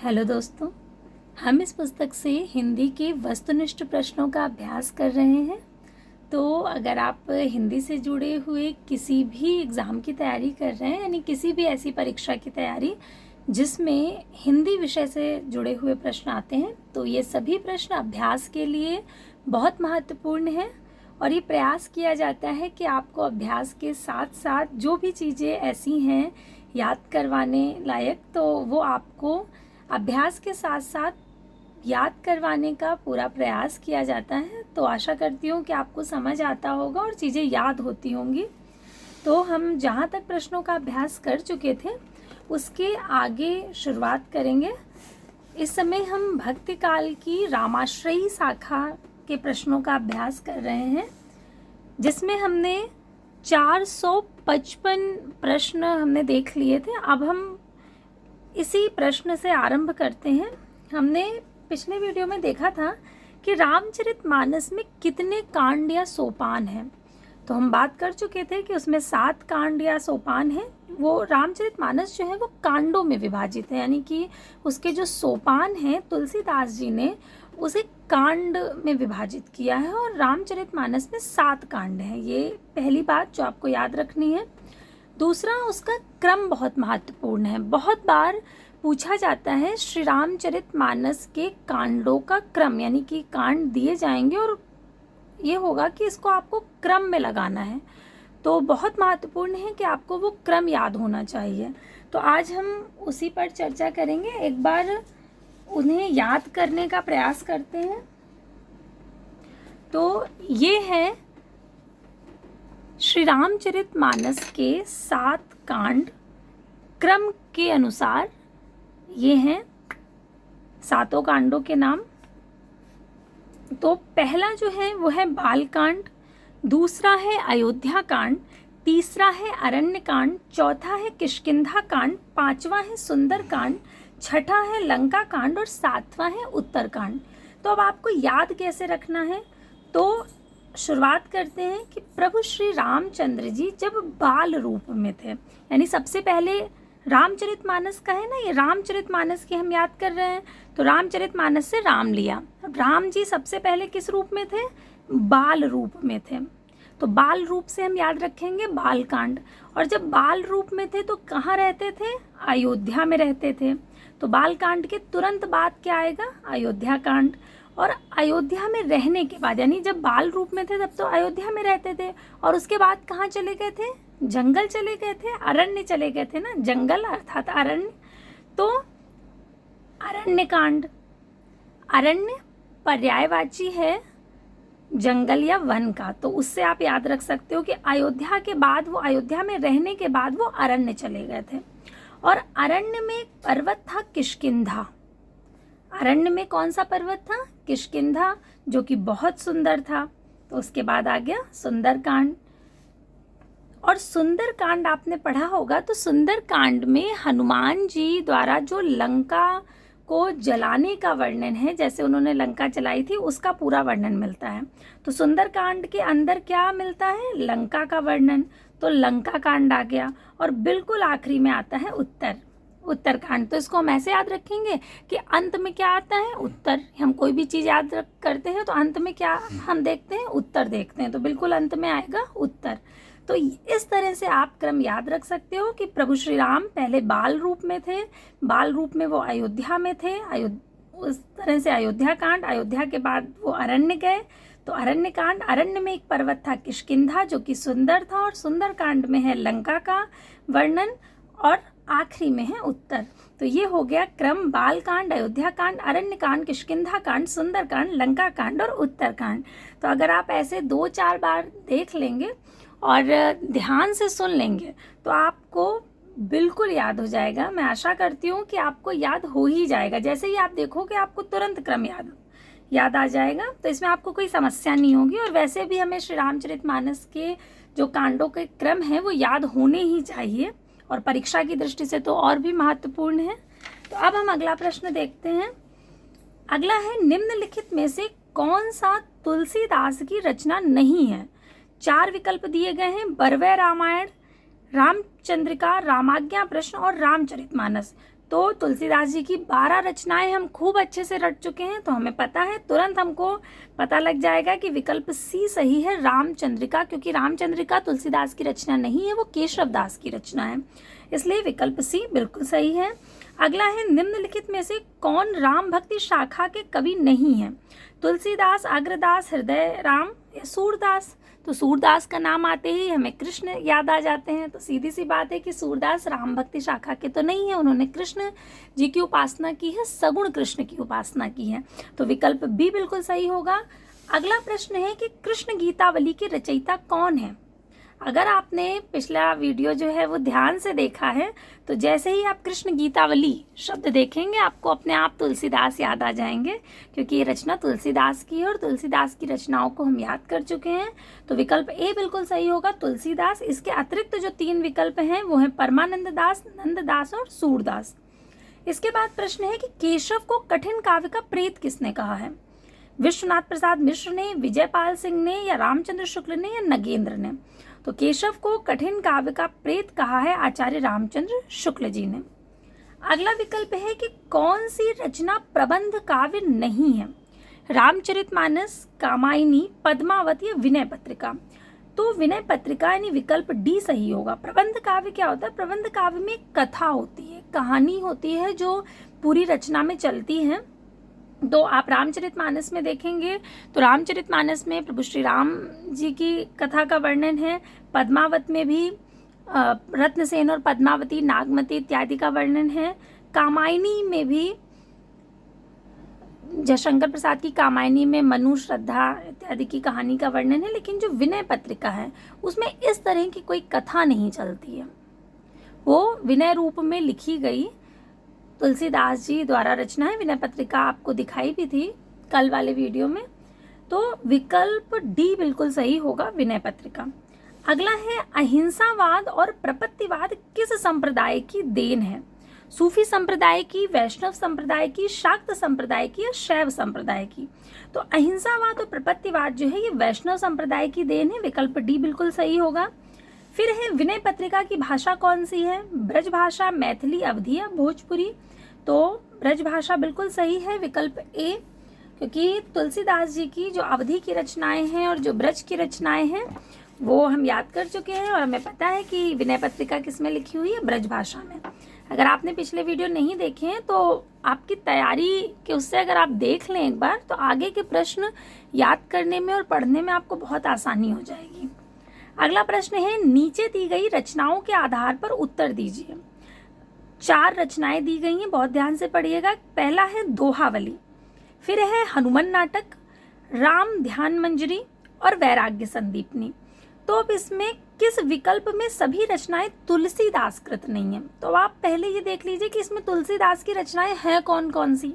Hello दोस्तों, हम इस पुस्तक से हिंदी के वस्तुनिष्ठ प्रश्नों का अभ्यास कर रहे हैं। तो अगर आप हिंदी से जुड़े हुए किसी भी एग्ज़ाम की तैयारी कर रहे हैं, यानी किसी भी ऐसी परीक्षा की तैयारी जिसमें हिंदी विषय से जुड़े हुए प्रश्न आते हैं, तो ये सभी प्रश्न अभ्यास के लिए बहुत महत्वपूर्ण हैं। और ये प्रयास किया जाता है कि आपको अभ्यास के साथ साथ जो भी चीज़ें ऐसी हैं याद करवाने लायक, तो वो आपको अभ्यास के साथ साथ याद करवाने का पूरा प्रयास किया जाता है। तो आशा करती हूँ कि आपको समझ आता होगा और चीज़ें याद होती होंगी। तो हम जहाँ तक प्रश्नों का अभ्यास कर चुके थे उसके आगे शुरुआत करेंगे। इस समय हम भक्ति काल की रामाश्रयी शाखा के प्रश्नों का अभ्यास कर रहे हैं, जिसमें हमने 455 प्रश्न हमने देख लिए थे। अब हम इसी प्रश्न से आरंभ करते हैं। हमने पिछले वीडियो में देखा था कि रामचरितमानस में कितने कांड या सोपान हैं। तो हम बात कर चुके थे कि उसमें 7 कांड या सोपान हैं। वो रामचरितमानस जो है वो कांडों में विभाजित है, यानी कि उसके जो सोपान हैं तुलसीदास जी ने उसे कांड में विभाजित किया है। और रामचरितमानस में 7 कांड हैं। ये पहली बात जो आपको याद रखनी है। दूसरा, उसका क्रम बहुत महत्वपूर्ण है। बहुत बार पूछा जाता है श्री रामचरितमानस के कांडों का क्रम, यानी कि कांड दिए जाएंगे और ये होगा कि इसको आपको क्रम में लगाना है। तो बहुत महत्वपूर्ण है कि आपको वो क्रम याद होना चाहिए। तो आज हम उसी पर चर्चा करेंगे। एक बार उन्हें याद करने का प्रयास करते हैं। तो ये है श्री रामचरितमानस के 7 कांड क्रम के अनुसार। ये हैं 7 कांडों के नाम। तो पहला जो है वो है बालकांड, दूसरा है अयोध्या कांड, तीसरा है अरण्य कांड, चौथा है किष्किंधा कांड, पांचवा है सुंदर कांड, छठा है लंका कांड और 7वां है उत्तर कांड। तो अब आपको याद कैसे रखना है, तो शुरुआत करते हैं कि प्रभु श्री रामचंद्र जी जब बाल रूप में थे, यानी सबसे पहले रामचरितमानस का है ना, ये रामचरितमानस की हम याद कर रहे हैं। तो रामचरितमानस से राम लिया। अब राम जी सबसे पहले किस रूप में थे? बाल रूप में थे। तो बाल रूप से हम याद रखेंगे बालकांड। और जब बाल रूप में थे तो कहाँ रहते थे? अयोध्या में रहते थे। तो बालकांड के तुरंत बाद क्या आएगा? अयोध्या कांड। और अयोध्या में रहने के बाद, यानी जब बाल रूप में थे तब तो अयोध्या में रहते थे, और उसके बाद कहाँ चले गए थे? जंगल चले गए थे, अरण्य चले गए थे ना, जंगल अर्थात अरण्य। तो अरण्य कांड, अरण्य पर्यायवाची है जंगल या वन का, तो उससे आप याद रख सकते हो कि अयोध्या के बाद, वो अयोध्या में रहने के बाद वो अरण्य चले गए थे। और अरण्य में एक पर्वत था किष्किंधा। अरण्य में कौन सा पर्वत था? किष्किंधा, जो कि बहुत सुंदर था। तो उसके बाद आ गया सुंदर कांड। और सुंदर कांड आपने पढ़ा होगा। तो सुंदर कांड में हनुमान जी द्वारा जो लंका को जलाने का वर्णन है, जैसे उन्होंने लंका जलाई थी, उसका पूरा वर्णन मिलता है। तो सुंदर कांड के अंदर क्या मिलता है? लंका का वर्णन। तो लंका कांड आ गया। और बिल्कुल आखिरी में आता है उत्तर कांड। तो इसको हम ऐसे याद रखेंगे कि अंत में क्या आता है? उत्तर। हम कोई भी चीज़ याद करते हैं तो अंत में क्या हम देखते हैं? उत्तर देखते हैं। तो बिल्कुल अंत में आएगा उत्तर। तो इस तरह से आप क्रम याद रख सकते हो कि प्रभु श्री राम पहले बाल रूप में थे, बाल रूप में वो अयोध्या में थे, उस तरह से अयोध्या कांड, अयोध्या के बाद वो अरण्य गए, तो अरण्य कांड, अरण्य में एक पर्वत था किष्किंधा जो कि सुंदर था, और सुंदर कांड में है लंका का वर्णन, और आखिरी में है उत्तर। तो ये हो गया क्रम: बाल कांड, अयोध्या कांड, अरण्य कांड, किष्किंधा कांड, सुंदर कांड, लंका कांड और उत्तर कांड। तो अगर आप ऐसे 2-4 बार देख लेंगे और ध्यान से सुन लेंगे तो आपको बिल्कुल याद हो जाएगा। मैं आशा करती हूँ कि आपको याद हो ही जाएगा। जैसे ही आप देखोगे आपको तुरंत क्रम याद आ जाएगा। तो इसमें आपको कोई समस्या नहीं होगी। और वैसे भी हमें श्री रामचरितमानस के जो कांडों के क्रम हैं वो याद होने ही चाहिए, और परीक्षा की दृष्टि से तो और भी महत्वपूर्ण है। तो अब हम अगला प्रश्न देखते हैं। अगला है, निम्नलिखित में से कौन सा तुलसीदास की रचना नहीं है? 4 विकल्प दिए गए हैं: बरवै रामायण, रामचंद्रिका, रामाज्ञा प्रश्न और रामचरितमानस। तो तुलसीदास जी की 12 रचनाएं हम खूब अच्छे से रट चुके हैं, तो हमें पता है, तुरंत हमको पता लग जाएगा कि विकल्प सी सही है, रामचंद्रिका, क्योंकि रामचंद्रिका तुलसीदास की रचना नहीं है, वो केशव दास की रचना है, इसलिए विकल्प सी बिल्कुल सही है। अगला है, निम्नलिखित में से कौन राम भक्ति शाखा के कवि नहीं है? तुलसीदास, अग्रदास, हृदय राम या सूरदास? तो सूरदास का नाम आते ही हमें कृष्ण याद आ जाते हैं, तो सीधी सी बात है कि सूरदास राम भक्ति शाखा के तो नहीं है, उन्होंने कृष्ण जी की उपासना की है, सगुण कृष्ण की उपासना की है, तो विकल्प बी बिल्कुल सही होगा। अगला प्रश्न है कि कृष्ण गीतावली के रचयिता कौन है? अगर आपने पिछला वीडियो जो है वो ध्यान से देखा है, तो जैसे ही आप कृष्ण गीतावली शब्द देखेंगे, आपको अपने आप तुलसीदास याद आ जाएंगे, क्योंकि ये रचना तुलसीदास की है और तुलसीदास की रचनाओं को हम याद कर चुके हैं, तो विकल्प ए बिल्कुल सही होगा, तुलसीदास। इसके अतिरिक्त जो 3 विकल्प हैं वो हैं परमानंद दास, नंददास और सूरदास। इसके बाद प्रश्न है कि केशव को कठिन काव्य का प्रेत किसने कहा है? विश्वनाथ प्रसाद मिश्र ने, विजयपाल सिंह ने, या रामचंद्र शुक्ल ने, या नगेंद्र ने? तो केशव को कठिन काव्य का प्रेत कहा है आचार्य रामचंद्र शुक्ल जी ने। अगला विकल्प है कि कौन सी रचना प्रबंध काव्य नहीं है? रामचरितमानस, कामायनी, पद्मावती या विनय पत्रिका? तो विनय पत्रिका यानी विकल्प डी सही होगा। प्रबंध काव्य क्या होता है? प्रबंध काव्य में कथा होती है, कहानी होती है जो पूरी रचना में चलती है। तो आप रामचरितमानस में देखेंगे तो रामचरितमानस में प्रभु श्री राम जी की कथा का वर्णन है, पद्मावत में भी रत्नसेन और पद्मावती, नागमती इत्यादि का वर्णन है, कामायनी में भी जयशंकर प्रसाद की कामायनी में मनु, श्रद्धा इत्यादि की कहानी का वर्णन है। लेकिन जो विनय पत्रिका है उसमें इस तरह की कोई कथा नहीं चलती है, वो विनय रूप में लिखी गई तुलसीदास जी द्वारा रचना है। विनय पत्रिका आपको दिखाई भी थी कल वाले वीडियो में, तो विकल्प डी बिल्कुल सही होगा, विनय पत्रिका। अगला है, अहिंसावाद और प्रपत्तिवाद किस संप्रदाय की देन है? सूफी संप्रदाय की, वैष्णव संप्रदाय की, शाक्त संप्रदाय की या शैव संप्रदाय की? तो अहिंसावाद और प्रपत्तिवाद जो है ये वैष्णव संप्रदाय की देन है, विकल्प डी बिल्कुल सही होगा। फिर है, विनय पत्रिका की भाषा कौन सी है? ब्रज भाषा, मैथिली, अवधी या भोजपुरी? तो ब्रज भाषा बिल्कुल सही है, विकल्प ए, क्योंकि तुलसीदास जी की जो अवधी की रचनाएं हैं और जो ब्रज की रचनाएं हैं वो हम याद कर चुके हैं, और हमें पता है कि विनय पत्रिका किसमें लिखी हुई है? ब्रज भाषा में। अगर आपने पिछले वीडियो नहीं देखे हैं तो आपकी तैयारी के उससे अगर आप देख लें एक बार, तो आगे के प्रश्न याद करने में और पढ़ने में आपको बहुत आसानी हो जाएगी। अगला प्रश्न है, नीचे दी गई रचनाओं के आधार पर उत्तर दीजिए। 4 रचनाएं दी गई हैं, बहुत ध्यान से पढ़िएगा। पहला है दोहावली, फिर है हनुमान नाटक, राम ध्यान मंजरी और वैराग्य संदीपनी। तो अब इसमें किस विकल्प में सभी रचनाएं तुलसीदास कृत नहीं है? तो आप पहले ये देख लीजिए कि इसमें तुलसीदास की रचनाएं हैं कौन कौन सी।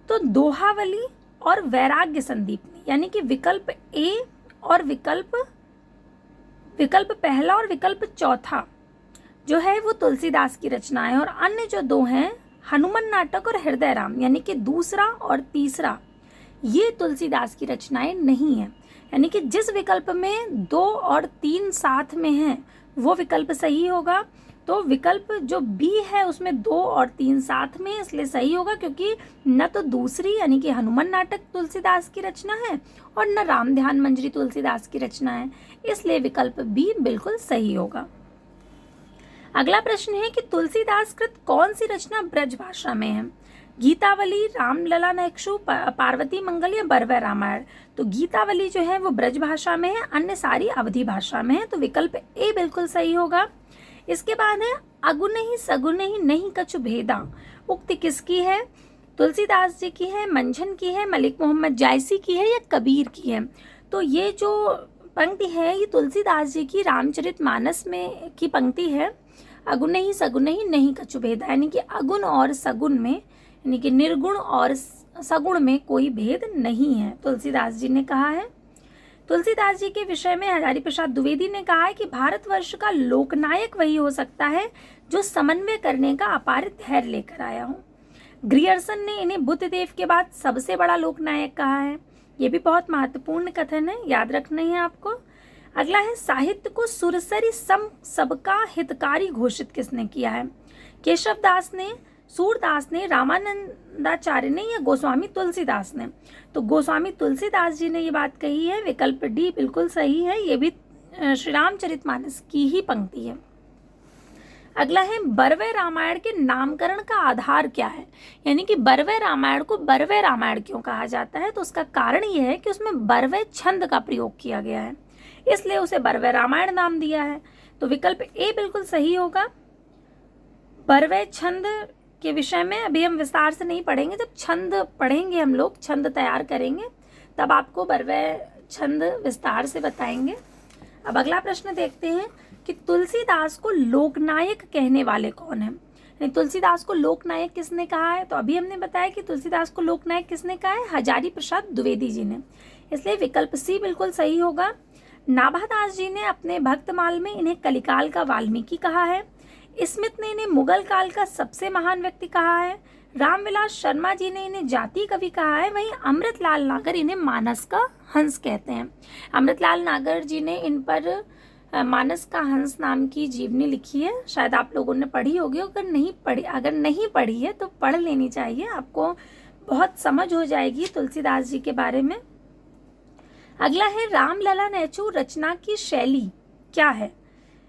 तो दोहावली और वैराग्य संदीपनी यानी कि विकल्प ए और विकल्प पहला और विकल्प चौथा जो है वो तुलसीदास की रचना है, और अन्य जो 2 हैं हनुमान नाटक और हृदय राम यानी कि दूसरा और तीसरा, ये तुलसीदास की रचनाएं नहीं है। यानी कि जिस विकल्प में 2 और 3 साथ में हैं वो विकल्प सही होगा। तो विकल्प जो बी है उसमें 2 और 3 साथ में, इसलिए सही होगा, क्योंकि न तो दूसरी यानी कि हनुमान नाटक तुलसीदास की रचना है और न राम ध्यान मंजरी तुलसीदास की रचना है, इसलिए विकल्प बी बिल्कुल सही होगा। अगला प्रश्न है कि तुलसीदास कृत कौन सी रचना ब्रज भाषा में है? गीतावली, रामलला नैक्षु, पार्वती मंगल या बरवै रामायण? तो गीतावली जो है वो ब्रज भाषा में है, अन्य सारी अवधी भाषा में है, तो विकल्प ए बिल्कुल सही होगा। इसके बाद है, अगुनहि सगुनहि नहीं कछु भेदा, उक्ति किसकी है? तुलसीदास जी की है, मंझन की है, मलिक मोहम्मद जायसी की है या कबीर की है? तो ये जो पंक्ति है ये तुलसीदास जी की रामचरितमानस में की पंक्ति है। अगुनहि सगुनहि नहीं कछु भेदा यानी कि अगुण और सगुण में यानी कि निर्गुण और सगुण में कोई भेद नहीं है, तुलसीदास जी ने कहा है। तुलसीदास जी के विषय में हजारी प्रसाद द्विवेदी ने कहा है कि भारतवर्ष का लोकनायक वही हो सकता है जो समन्वय करने का अपार धैर्य लेकर आया हो। ग्रियर्सन ने इन्हें बुद्धदेव के बाद सबसे बड़ा लोकनायक कहा है। ये भी बहुत महत्वपूर्ण कथन है, याद रखना है आपको। अगला है, साहित्य को सुरसरी सम सबका हितकारी घोषित किसने किया है? केशव दास ने, सूरदास ने, रामानंदाचार्य ने या गोस्वामी तुलसीदास ने? तो गोस्वामी तुलसीदास जी ने ये बात कही है। विकल्प डी बिल्कुल सही है। ये भी श्री रामचरितमानस की ही पंक्ति है। अगला है, बरवे रामायण के नामकरण का आधार क्या है? यानी कि बरवे रामायण को बरवे रामायण क्यों कहा जाता है? तो उसका कारण ये है कि उसमें बरवे छंद का प्रयोग किया गया है, इसलिए उसे बरवे रामायण नाम दिया है। तो विकल्प ए बिल्कुल सही होगा। बरवे छंद के विषय में अभी हम विस्तार से नहीं पढ़ेंगे, जब छंद पढ़ेंगे, हम लोग छंद तैयार करेंगे तब आपको बरवे छंद विस्तार से बताएंगे। अब अगला प्रश्न देखते हैं कि तुलसीदास को लोकनायक कहने वाले कौन है? तुलसीदास को लोकनायक किसने कहा है? तो अभी हमने बताया कि तुलसीदास को लोकनायक किसने कहा है? हजारी प्रसाद द्विवेदी जी ने, इसलिए विकल्प सी बिल्कुल सही होगा। नाभादास जी ने अपने भक्तमाल में इन्हें कलिकाल का वाल्मीकि कहा है। स्मिथ ने इन्हें मुगल काल का सबसे महान व्यक्ति कहा है। रामविलास शर्मा जी ने इन्हें जाति कवि कहा है। वहीं अमृतलाल नागर इन्हें मानस का हंस कहते हैं। अमृतलाल नागर जी ने इन पर मानस का हंस नाम की जीवनी लिखी है, शायद आप लोगों ने पढ़ी होगी। अगर नहीं पढ़ी है तो पढ़ लेनी चाहिए, आपको बहुत समझ हो जाएगी तुलसीदास जी के बारे में। अगला है, रामलला नेचू रचना की शैली क्या है?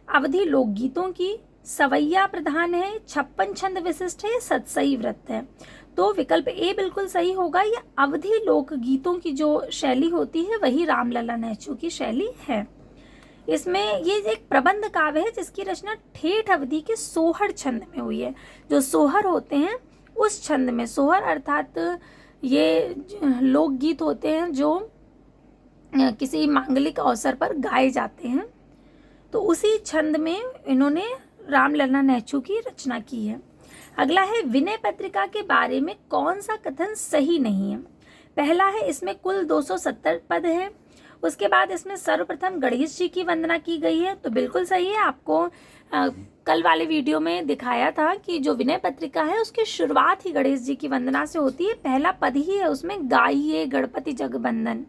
अवधि लोकगीतों की, सवैया प्रधान है, 56 छंद विशिष्ट है, सतसई व्रत है? तो विकल्प ए बिल्कुल सही होगा। ये अवधि लोकगीतों की जो शैली होती है वही रामलला नेचू की शैली है। इसमें ये एक प्रबंध काव्य है जिसकी रचना ठेठ अवधि के सोहर छंद में हुई है। जो सोहर होते हैं उस छंद में, सोहर अर्थात ये लोकगीत होते हैं जो किसी मांगलिक अवसर पर गाए जाते हैं, तो उसी छंद में इन्होंने रामलला नेचू की रचना की है। अगला है, विनय पत्रिका के बारे में कौन सा कथन सही नहीं है? पहला है, इसमें कुल 270 पद है। उसके बाद इसमें सर्वप्रथम गणेश जी की वंदना की गई है, तो बिल्कुल सही है। आपको कल वाले वीडियो में दिखाया था कि जो विनय पत्रिका है उसकी शुरुआत ही गणेश जी की वंदना से होती है। पहला पद ही है उसमें, गाइए गणपति जगबंदन।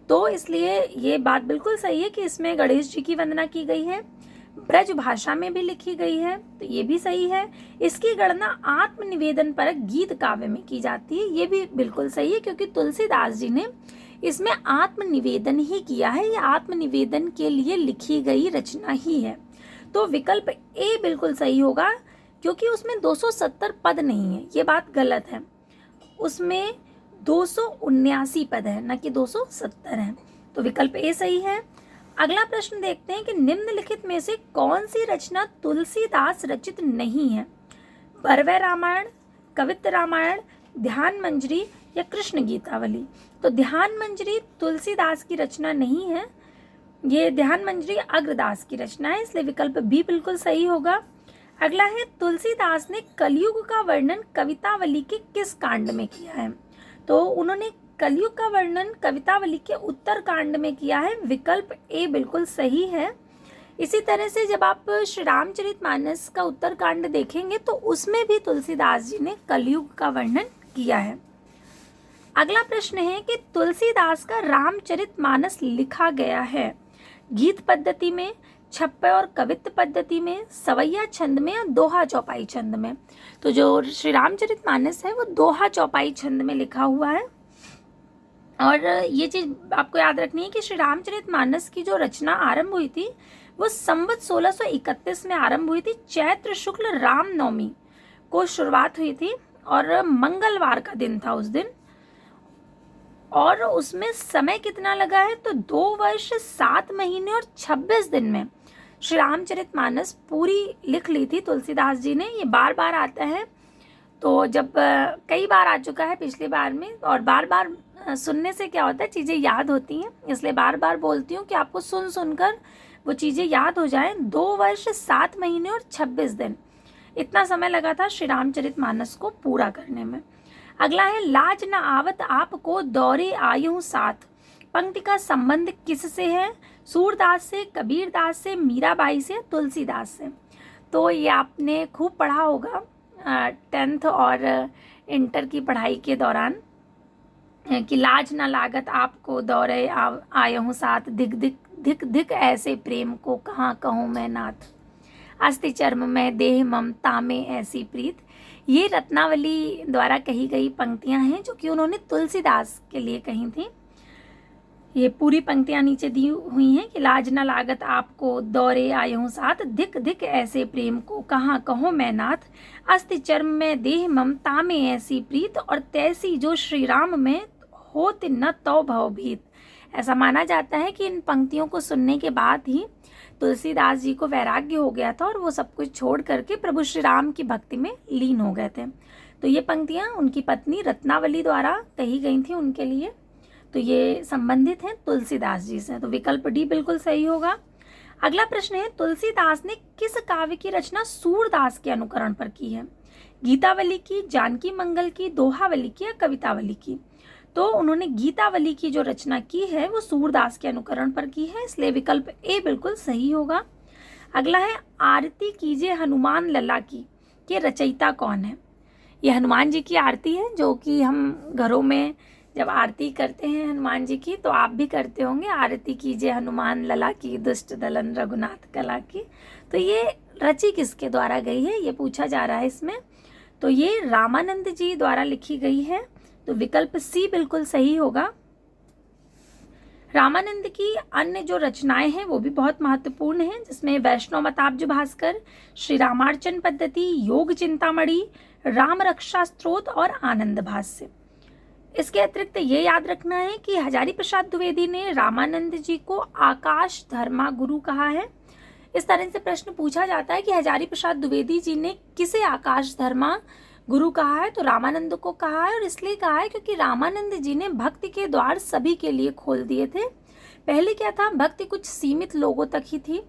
तो इसलिए ये बात बिल्कुल सही है कि इसमें गणेश जी की वंदना की गई है। ब्रज भाषा में भी लिखी गई है, तो ये भी सही है। इसकी गणना आत्मनिवेदन पर गीत काव्य में की जाती है, ये भी बिल्कुल सही है, क्योंकि तुलसीदास जी ने इसमें आत्मनिवेदन ही किया है। ये आत्मनिवेदन के लिए लिखी गई रचना ही है। तो विकल्प ए बिल्कुल सही होगा, क्योंकि उसमें 270 पद नहीं है, ये बात गलत है। उसमें 279 पद है, न कि 270 है। तो विकल्प ए सही है। अगला प्रश्न देखते हैं कि निम्नलिखित में से कौन सी रचना तुलसीदास रचित नहीं है? बरवे रामायण, कवित्त रामायण, ध्यान मंजरी या कृष्ण गीतावली? तो ध्यान मंजरी तुलसीदास की रचना नहीं है, ये ध्यान मंजरी अग्रदास की रचना है, इसलिए विकल्प बी बिल्कुल सही होगा। अगला है, तुलसीदास ने कलयुग का वर्णन कवितावली के किस कांड में किया है? तो उन्होंने कलयुग का वर्णन कवितावली के उत्तर कांड में किया है, विकल्प ए बिल्कुल सही है। इसी तरह से जब आप श्री रामचरितमानस का उत्तर कांड देखेंगे तो उसमें भी तुलसीदास जी ने कलयुग का वर्णन किया है। अगला प्रश्न है कि तुलसीदास का रामचरितमानस लिखा गया है गीत पद्धति में, छप्पे और कवित्त पद्धति में, सवैया छंद में या दोहा चौपाई छंद में? तो जो श्री रामचरितमानस है वो दोहा चौपाई छंद में लिखा हुआ है। और ये चीज़ आपको याद रखनी है कि श्री रामचरितमानस की जो रचना आरंभ हुई थी वो संवत 1631 में आरंभ हुई थी। चैत्र शुक्ल रामनवमी को शुरुआत हुई थी और मंगलवार का दिन था उस दिन। और उसमें समय कितना लगा है? तो 2 वर्ष 7 महीने और 26 दिन में श्री रामचरितमानस पूरी लिख ली थी तुलसीदास जी ने। ये बार बार आता है, तो जब कई बार आ चुका है पिछली बार में, और बार बार सुनने से क्या होता है, चीज़ें याद होती हैं, इसलिए बार बार बोलती हूँ कि आपको सुन सुनकर वो चीज़ें याद हो जाएं। 2 वर्ष 7 महीने और 26 दिन इतना समय लगा था श्री रामचरितमानस को पूरा करने में। अगला है, लाज न आवत आपको दौरे आयूं साथ, पंक्ति का संबंध किससे है? सूरदास से, कबीरदास से, मीराबाई से, तुलसीदास से? तो ये आपने खूब पढ़ा होगा 10th और इंटर की पढ़ाई के दौरान कि लाज न लागत आपको दौरे आयूं साथ, धिक धिक धिक धिक ऐसे प्रेम को कहाँ कहूँ मैं नाथ, अस्थि चर्म में देह ममता में ऐसी प्रीत। ये रत्नावली द्वारा कही गई पंक्तियां हैं जो कि उन्होंने तुलसीदास के लिए कही थी। ये पूरी पंक्तियां नीचे दी हुई हैं कि लाज न लागत आपको दौरे आयूं साथ, धिक धिक ऐसे प्रेम को कहाँ कहो मैं नाथ, अस्ति चर्म में देह ममता में ऐसी प्रीत, और तैसी जो श्री राम में होत न तौ भवभीत। ऐसा माना जाता है कि इन पंक्तियों को सुनने के बाद ही तुलसीदास जी को वैराग्य हो गया था और वो सब कुछ छोड़ करके प्रभु श्री राम की भक्ति में लीन हो गए थे। तो ये पंक्तियां उनकी पत्नी रत्नावली द्वारा कही गई थी उनके लिए। तो ये संबंधित हैं तुलसीदास जी से। तो विकल्प डी बिल्कुल सही होगा। अगला प्रश्न है, तुलसीदास ने किस काव्य की रचना सूरदास के अनुकरण पर की है? गीतावली की, जानकी मंगल की, दोहावली की या कवितावली की? तो उन्होंने गीतावली की जो रचना की है वो सूरदास के अनुकरण पर की है, इसलिए विकल्प ए बिल्कुल सही होगा। अगला है, आरती कीजिए हनुमान लला की के रचयिता कौन है? ये हनुमान जी की आरती है जो कि हम घरों में जब आरती करते हैं हनुमान जी की, तो आप भी करते होंगे, आरती कीजिए हनुमान लला की, दुष्ट दलन रघुनाथ कला की। तो ये रची किसके द्वारा गई है ये पूछा जा रहा है इसमें। तो ये रामानंद जी द्वारा लिखी गई है। तो विकल्प सी बिल्कुल सही होगा। रामानंद की अन्य जो रचनाएं हैं वो भी बहुत महत्वपूर्ण हैं, जिसमें वैष्णव मताब्ज भास्कर, श्री रामार्चन पद्धति, योग चिंतामणि, राम रक्षा स्तोत्र और आनंद भाष्य। इसके अतिरिक्त ये याद रखना है कि हजारी प्रसाद द्विवेदी ने रामानंद जी को आकाश धर्मा गुरु कहा है। इस तरह से प्रश्न पूछा जाता है कि हजारी प्रसाद द्विवेदी जी ने किसे आकाश धर्मा गुरु कहा है? तो रामानंद को कहा है, और इसलिए कहा है क्योंकि रामानंद जी ने भक्ति के द्वार सभी के लिए खोल दिए थे। पहले क्या था, भक्ति कुछ सीमित लोगों तक ही थी,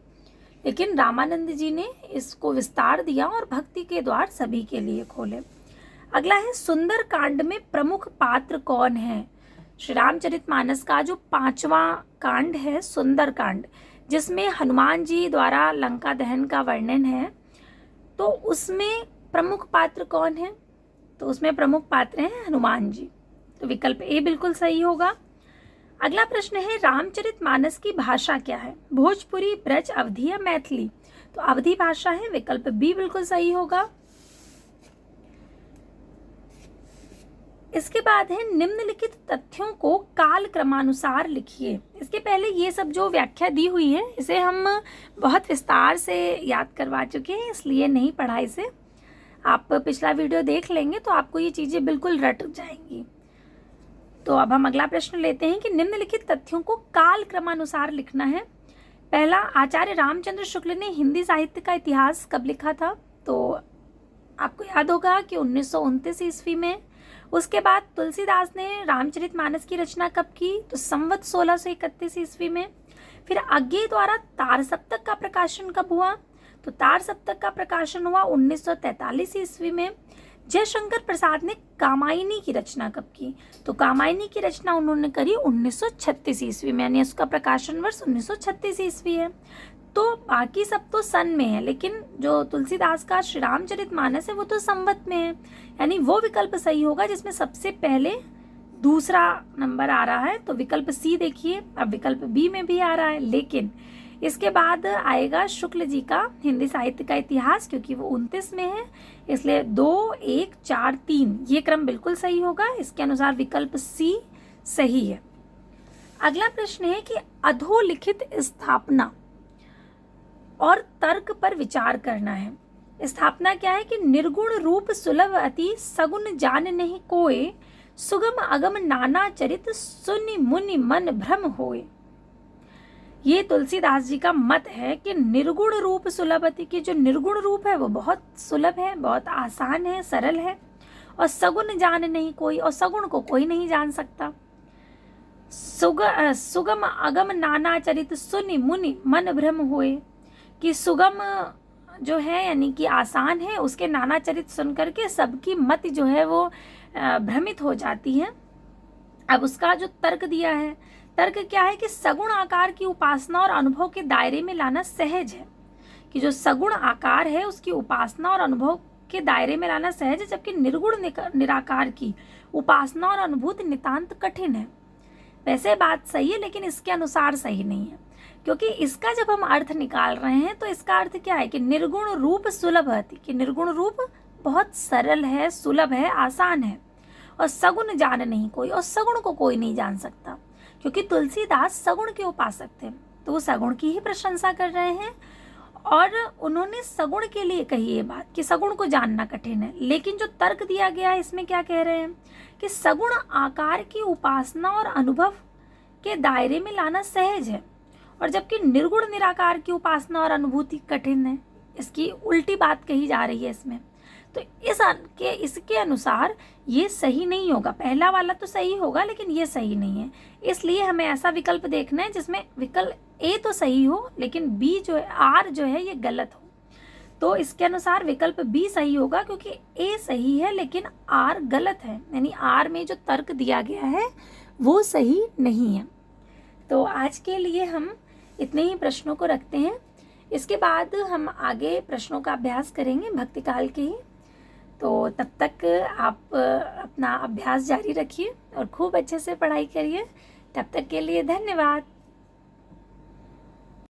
लेकिन रामानंद जी ने इसको विस्तार दिया और भक्ति के द्वार सभी के लिए खोले। अगला है, सुंदर कांड में प्रमुख पात्र कौन है? श्री रामचरितमानस का जो 5वां कांड है सुंदर कांड, जिसमें हनुमान जी द्वारा लंका दहन का वर्णन है, तो उसमें प्रमुख पात्र कौन है? तो उसमें प्रमुख पात्र हैं हनुमान जी। तो विकल्प ए बिल्कुल सही होगा। अगला प्रश्न है, रामचरितमानस की भाषा क्या है? भोजपुरी, ब्रज, अवधी या मैथिली? तो अवधी भाषा है, विकल्प बी बिल्कुल सही होगा। इसके बाद है, निम्नलिखित तथ्यों को काल क्रमानुसार लिखिए। इसके पहले ये सब जो व्याख्या दी हुई है इसे हम बहुत विस्तार से याद करवा चुके हैं, इसलिए नहीं पढ़ा इसे। आप पिछला वीडियो देख लेंगे तो आपको ये चीज़ें बिल्कुल रट जाएंगी। तो अब हम अगला प्रश्न लेते हैं कि निम्नलिखित तथ्यों को काल क्रमानुसार लिखना है। पहला, आचार्य रामचंद्र शुक्ल ने हिंदी साहित्य का इतिहास कब लिखा था? तो आपको याद होगा कि 1929 ईस्वी में। उसके बाद तुलसीदास ने रामचरितमानस की रचना कब की? तो संवत 1631 ईस्वी में। फिर अज्ञेय द्वारा तार सप्तक का प्रकाशन कब हुआ? तो तार सप्तक का प्रकाशन हुआ 1943 ईस्वी में। जयशंकर प्रसाद ने कामायनी की रचना कब की? तो कामायनी की रचना उन्होंने करी 1936 ईस्वी में, यानी उसका प्रकाशन वर्ष 1936 ईस्वी है। तो बाकी सब तो सन में है, लेकिन जो तुलसीदास का श्री रामचरितमानस है वो तो संवत में है, यानी वो विकल्प सही होगा जिसमें सबसे पहले दूसरा नंबर आ रहा है। तो विकल्प सी देखिए, अब विकल्प बी में भी आ रहा है, लेकिन इसके बाद आएगा शुक्ल जी का हिंदी साहित्य का इतिहास, क्योंकि वो 29 में है, इसलिए 2, 1, 4, 3 ये क्रम बिल्कुल सही होगा। इसके अनुसार विकल्प सी सही है। अगला प्रश्न है कि अधोलिखित स्थापना और तर्क पर विचार करना है। स्थापना क्या है कि निर्गुण रूप सुलभ अति, सगुन जान नहीं कोय, सुगम अगम नाना चरित, सुनि मुनि मन भ्रम होए। ये तुलसीदास जी का मत है कि निर्गुण रूप सुलभति की जो निर्गुण रूप है वो बहुत सुलभ है, बहुत आसान है, सरल है, और सगुन जान नहीं कोई, और सगुण को कोई नहीं जान सकता। सुगम अगम नाना चरित, सुनि मुनि मन भ्रम होए, कि सुगम जो है यानी कि आसान है, उसके नाना चरित सुन करके सबकी मति जो है वो भ्रमित हो जाती है। अब उसका जो तर्क दिया है, तर्क क्या है कि सगुण आकार की उपासना और अनुभव के दायरे में लाना सहज है, कि जो सगुण आकार है उसकी उपासना और अनुभव के दायरे में लाना सहज है, जबकि निर्गुण निराकार की उपासना और अनुभूति नितांत कठिन है। वैसे बात सही है, लेकिन इसके अनुसार सही नहीं है, क्योंकि इसका जब हम अर्थ निकाल रहे हैं तो इसका अर्थ क्या है कि निर्गुण रूप सुलभ है, कि निर्गुण रूप बहुत सरल है, सुलभ है, आसान है। और सगुन जान नहीं कोई, और सगुण को कोई नहीं जान सकता, क्योंकि तुलसीदास सगुण के उपासक थे, तो वो सगुण की ही प्रशंसा कर रहे हैं। और उन्होंने सगुण के लिए कही ये बात कि सगुण को जानना कठिन है। लेकिन जो तर्क दिया गया है इसमें क्या कह रहे हैं कि सगुण आकार की उपासना और अनुभव के दायरे में लाना सहज है, और जबकि निर्गुण निराकार की उपासना और अनुभूति कठिन है। इसकी उल्टी बात कही जा रही है इसमें। तो इसके अनुसार ये सही नहीं होगा। पहला वाला तो सही होगा, लेकिन ये सही नहीं है। इसलिए हमें ऐसा विकल्प देखना है जिसमें विकल्प ए तो सही हो, लेकिन बी जो है, आर जो है, ये गलत हो। तो इसके अनुसार विकल्प बी सही होगा, क्योंकि ए सही है लेकिन आर गलत है, यानी आर में जो तर्क दिया गया है वो सही नहीं है। तो आज के लिए हम इतने ही प्रश्नों को रखते हैं। इसके बाद हम आगे प्रश्नों का अभ्यास करेंगे भक्तिकाल के ही। तो तब तक आप अपना अभ्यास जारी रखिए और खूब अच्छे से पढ़ाई करिए। तब तक के लिए धन्यवाद।